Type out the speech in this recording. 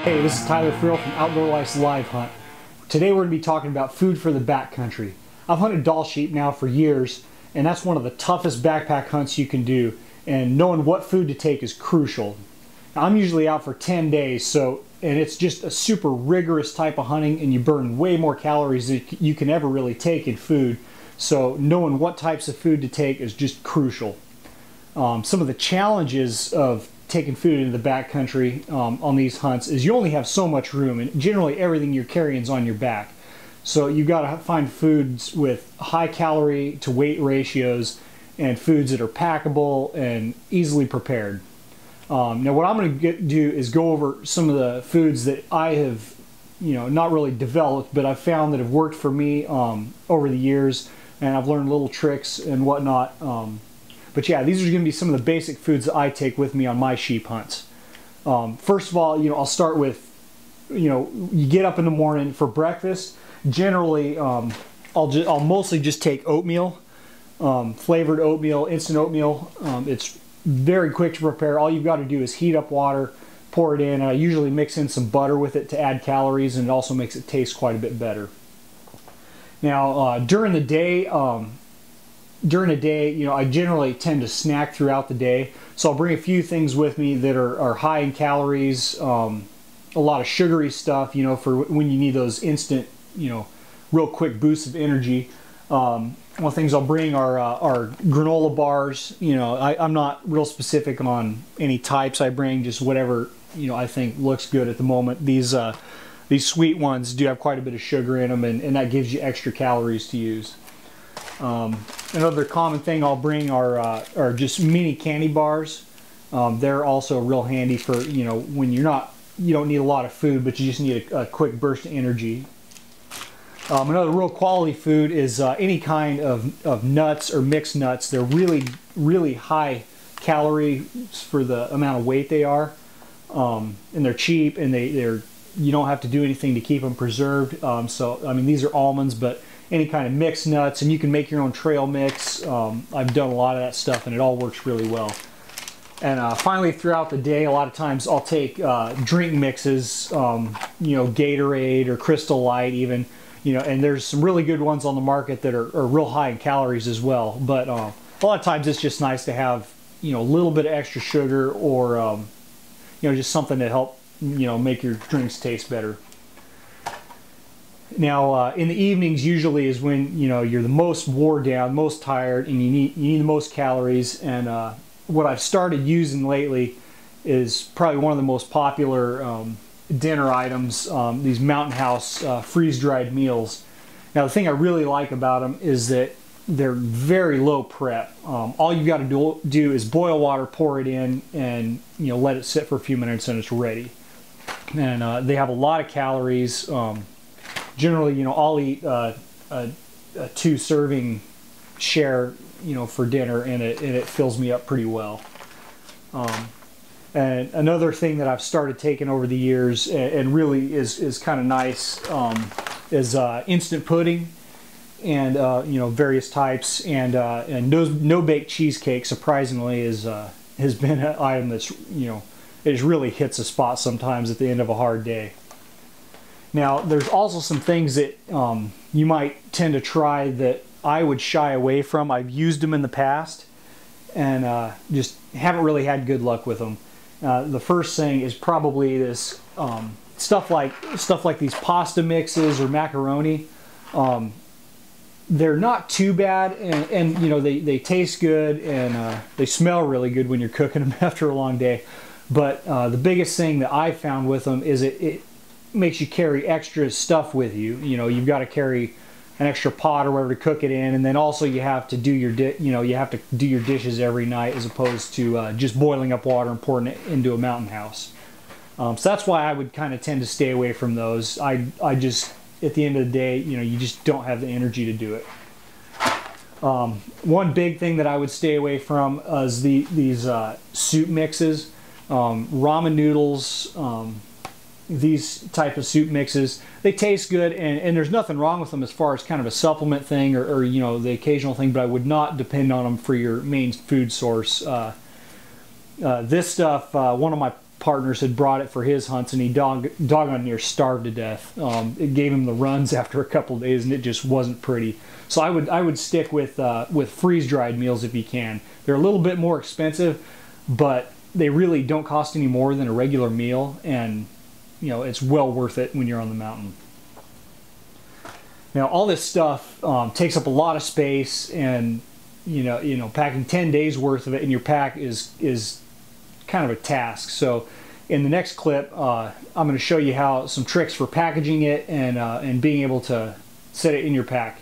Hey, this is Tyler Freel from Outdoor Life's Live Hunt. Today we're going to be talking about food for the backcountry. I've hunted Dall sheep now for years, and that's one of the toughest backpack hunts you can do, and knowing what food to take is crucial. Now, I'm usually out for 10 days, and it's just a super rigorous type of hunting, and you burn way more calories than you can ever really take in food, so knowing what types of food to take is just crucial. Some of the challenges of taking food into the backcountry on these hunts is you only have so much room, and generally everything you're carrying is on your back. So you've got to find foods with high calorie to weight ratios and foods that are packable and easily prepared. Now what I'm going to do is go over some of the foods that I have, not really developed, but I've found that have worked for me over the years, and I've learned little tricks and whatnot. But yeah, these are going to be some of the basic foods that I take with me on my sheep hunts. First of all, I'll start with, you get up in the morning for breakfast. Generally, I'll mostly just take oatmeal, flavored oatmeal, instant oatmeal. It's very quick to prepare. All you've got to do is heat up water, pour it in, and I usually mix in some butter with it to add calories, and it also makes it taste quite a bit better. Now, during the day, I generally tend to snack throughout the day, so I'll bring a few things with me that are high in calories, a lot of sugary stuff, for when you need those instant, real quick boosts of energy. One of the things I'll bring are granola bars. I'm not real specific on any types I bring, just whatever I think looks good at the moment. These sweet ones do have quite a bit of sugar in them, and that gives you extra calories to use. Another common thing I'll bring are just mini candy bars. They're also real handy for when you don't need a lot of food, but you just need a quick burst of energy. Another real quality food is any kind of nuts or mixed nuts. They're really high calories for the amount of weight they are, and they're cheap, and you don't have to do anything to keep them preserved. So I mean, these are almonds, but any kind of mixed nuts, and you can make your own trail mix. I've done a lot of that stuff, and it all works really well. And finally, throughout the day, a lot of times I'll take drink mixes, Gatorade or Crystal Light even, and there's some really good ones on the market that are real high in calories as well. But a lot of times it's just nice to have, a little bit of extra sugar, or, just something to help, make your drinks taste better. Now, in the evenings usually is when you're the most wore down, most tired, and you need the most calories. And what I've started using lately is probably one of the most popular dinner items, these Mountain House freeze-dried meals. Now, the thing I really like about them is that they're very low prep. All you've got to do is boil water, pour it in, and let it sit for a few minutes, and it's ready. And they have a lot of calories. Generally, I'll eat a 2-serving share, for dinner, and it fills me up pretty well. And another thing that I've started taking over the years, and really is kind of nice, is instant pudding, and various types, and no-bake cheesecake. Surprisingly, has been an item that's it just really hits a spot sometimes at the end of a hard day. Now, there's also some things that you might tend to try that I would shy away from. I've used them in the past, and just haven't really had good luck with them. The first thing is probably this stuff like these pasta mixes or macaroni. They're not too bad, and they taste good, and they smell really good when you're cooking them after a long day. But the biggest thing that I've found with them is it makes you carry extra stuff with you. You've got to carry an extra pot or whatever to cook it in, and then also you have to do your dishes every night, as opposed to just boiling up water and pouring it into a Mountain House. So that's why I would kind of tend to stay away from those. I just, at the end of the day, you just don't have the energy to do it. One big thing that I would stay away from is these soup mixes, ramen noodles, these type of soup mixes. They taste good, and there's nothing wrong with them as far as kind of a supplement thing, or the occasional thing, but I would not depend on them for your main food source. This stuff, one of my partners had brought it for his hunts, and he doggone near starved to death. It gave him the runs after a couple of days, and it just wasn't pretty. So I would stick with freeze-dried meals if you can. They're a little bit more expensive, but they really don't cost any more than a regular meal, and you know, it's well worth it when you're on the mountain. Now, all this stuff takes up a lot of space, and you know, packing 10 days worth of it in your pack is kind of a task. So, in the next clip, I'm going to show you how some tricks for packaging it and being able to set it in your pack.